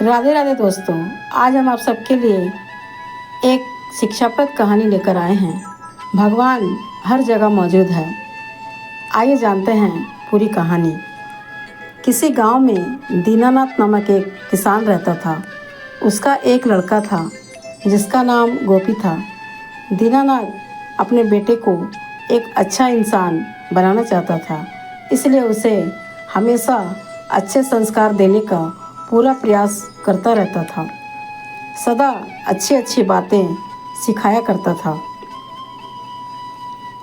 राधे राधे दोस्तों, आज हम आप सबके लिए एक शिक्षाप्रद कहानी लेकर आए हैं। भगवान हर जगह मौजूद है। आइए जानते हैं पूरी कहानी। किसी गांव में दीनानाथ नामक एक किसान रहता था। उसका एक लड़का था जिसका नाम गोपी था। दीनानाथ अपने बेटे को एक अच्छा इंसान बनाना चाहता था, इसलिए उसे हमेशा अच्छे संस्कार देने का पूरा प्रयास करता रहता था। सदा अच्छी अच्छी बातें सिखाया करता था।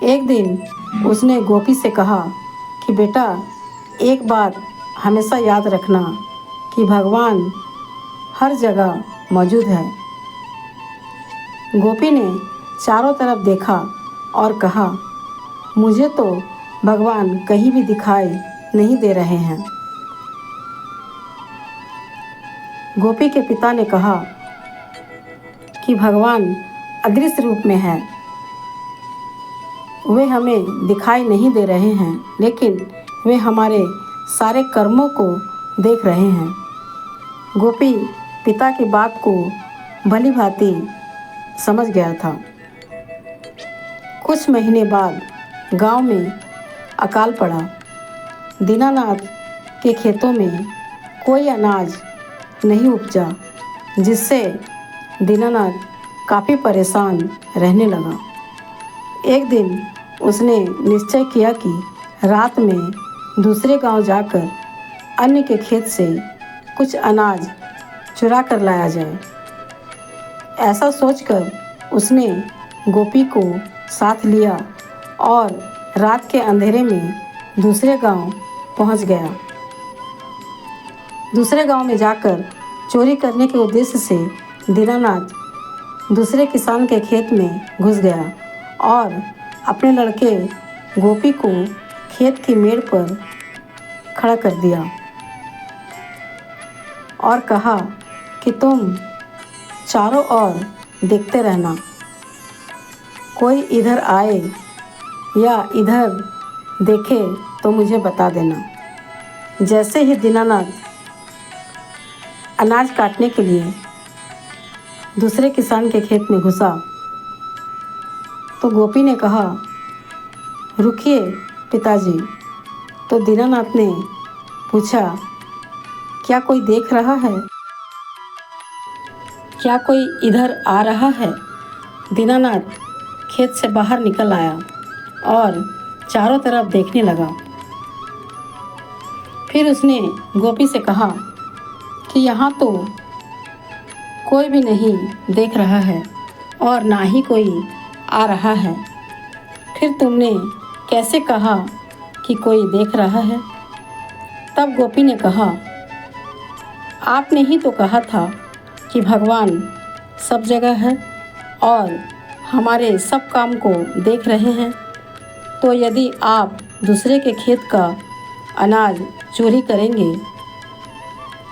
एक दिन उसने गोपी से कहा कि बेटा, एक बात हमेशा याद रखना कि भगवान हर जगह मौजूद है। गोपी ने चारों तरफ देखा और कहा, मुझे तो भगवान कहीं भी दिखाई नहीं दे रहे हैं। गोपी के पिता ने कहा कि भगवान अदृश्य रूप में है। वे हमें दिखाई नहीं दे रहे हैं, लेकिन वे हमारे सारे कर्मों को देख रहे हैं। गोपी पिता की बात को भली भांति समझ गया था। कुछ महीने बाद गांव में अकाल पड़ा। दीनानाथ के खेतों में कोई अनाज नहीं उपजा, जिससे दीनानाथ काफ़ी परेशान रहने लगा। एक दिन उसने निश्चय किया कि रात में दूसरे गांव जाकर अन्य के खेत से कुछ अनाज चुरा कर लाया जाए। ऐसा सोचकर उसने गोपी को साथ लिया और रात के अंधेरे में दूसरे गांव पहुंच गया। दूसरे गांव में जाकर चोरी करने के उद्देश्य से दीनानाथ दूसरे किसान के खेत में घुस गया और अपने लड़के गोपी को खेत की मेड़ पर खड़ा कर दिया और कहा कि तुम चारों ओर देखते रहना, कोई इधर आए या इधर देखे तो मुझे बता देना। जैसे ही दीनानाथ अनाज काटने के लिए दूसरे किसान के खेत में घुसा तो गोपी ने कहा, रुकिए पिताजी। तो दीनानाथ ने पूछा, क्या कोई देख रहा है? क्या कोई इधर आ रहा है? दीनानाथ खेत से बाहर निकल आया और चारों तरफ देखने लगा। फिर उसने गोपी से कहा कि यहाँ तो कोई भी नहीं देख रहा है और ना ही कोई आ रहा है। फिर तुमने कैसे कहा कि कोई देख रहा है? तब गोपी ने कहा, आपने ही तो कहा था कि भगवान सब जगह है और हमारे सब काम को देख रहे हैं। तो यदि आप दूसरे के खेत का अनाज चोरी करेंगे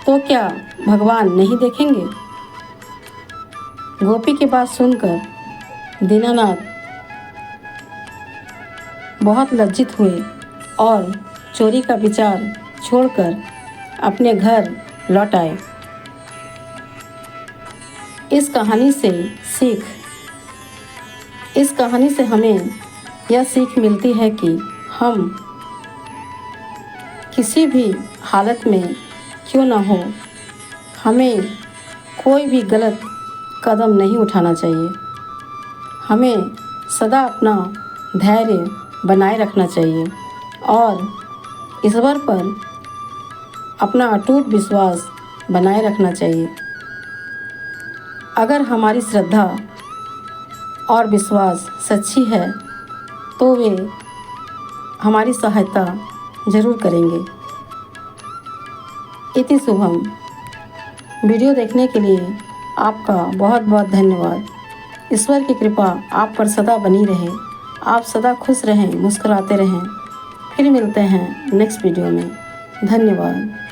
तो क्या भगवान नहीं देखेंगे? गोपी की बात सुनकर दीनानाथ बहुत लज्जित हुए और चोरी का विचार छोड़कर अपने घर लौट आए। इस कहानी से हमें यह सीख मिलती है कि हम किसी भी हालत में क्यों न हो, हमें कोई भी गलत कदम नहीं उठाना चाहिए। हमें सदा अपना धैर्य बनाए रखना चाहिए और ईश्वर पर अपना अटूट विश्वास बनाए रखना चाहिए। अगर हमारी श्रद्धा और विश्वास सच्ची है तो वे हमारी सहायता ज़रूर करेंगे। इति शुभम। वीडियो देखने के लिए आपका बहुत बहुत धन्यवाद। ईश्वर की कृपा आप पर सदा बनी रहे। आप सदा खुश रहें, मुस्कुराते रहें। फिर मिलते हैं नेक्स्ट वीडियो में। धन्यवाद।